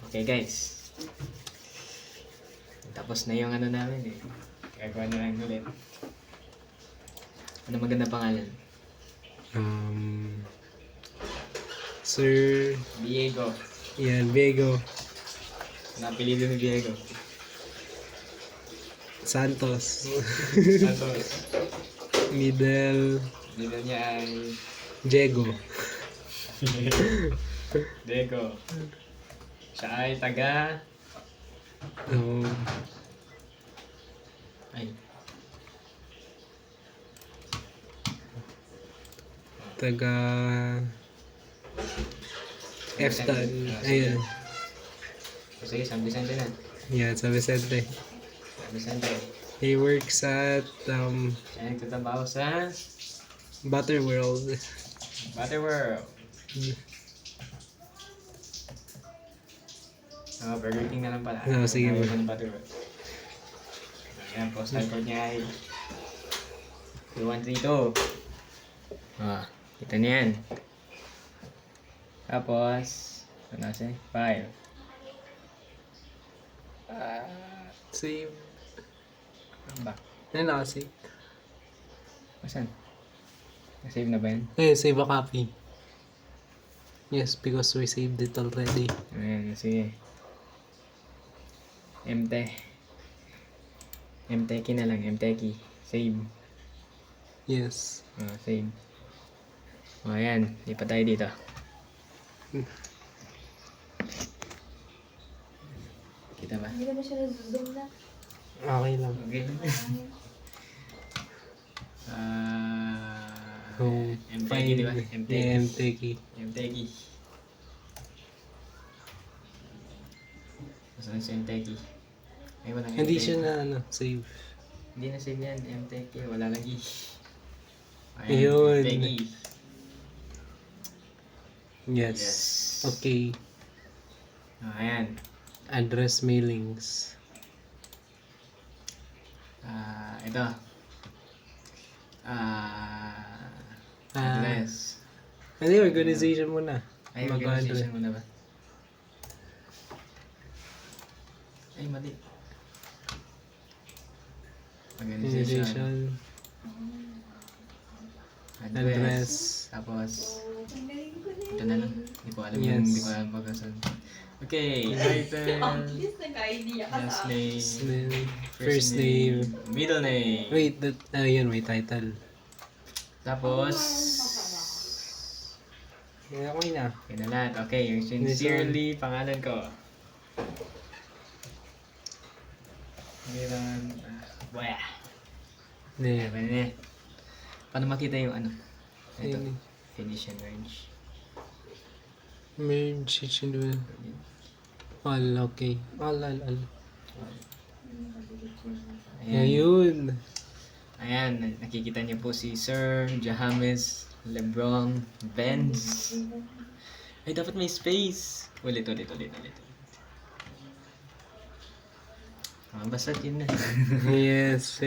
Okay guys. Tapos na yung ano namin eh. Gagawa na lang ulit. Ano maganda pangalan? Sir... Diego. Yan, Bego. Napilido ni Diego. Santos. Santos. Middle... Middle niya ay Diego. Diego. Siya ay taga... Ay. Taga... Eftan. Ayun. Sige, San Vicente na. Yan, sa Vicente. San Vicente. He works at Siya nagtatrabaho sa Butterworld. Butterworld. Burger King na lang pala. Sige Ayaw bro. ko ng Butterworld. Ayan, postal code niya ay 2132. Kita niya yan. Tapos, ano siya? File. Save. Ano ba? Ano nakasave? Saan? Nasave na ba yan? Save a copy. Yes, because we saved it already. Ayan, sige. MTeki na lang, MTeki. Save. Yes. Save. Ayan, lipat tayo dito. Kita ba? Hindi naman siya nag-zoom na. Okay lang. Okay. MTeki, di ba? MTeki. Yeah, MTeki. MTeki. Saan si MTeki? Ay, walang Hindi MTeki. siya na save. Hindi na save yan. MTeki. Wala lagi. Ayun. MTeki. Yes. Yes. Okay. Ayan. Address mailings. Ito. Address. Ano yung organization muna? Ay, organization mo na ba? Ay, mali. Organization. Address. Tapos, Ang galing ko na ito na lang. Hindi ko alam Yes. yung hindi ko alam pagkasan. Okay, title. At least nag-idea ka Last sa name. First name. Middle name. Wait, yun, may title. Tapos, Okay na. yun na lahat. Okay, yung sincerely pangalan ko. Miran. Wah. Yeah. Paano makita yung ano? Ito. Ayun. Finish and range. Merge it. All, okay. All. Ayan. Ayun. Ayan, nakikita niyo po si Sir Jahames Lebron Benz. Ay, dapat may space. Ulit. Basta yun na. Yes.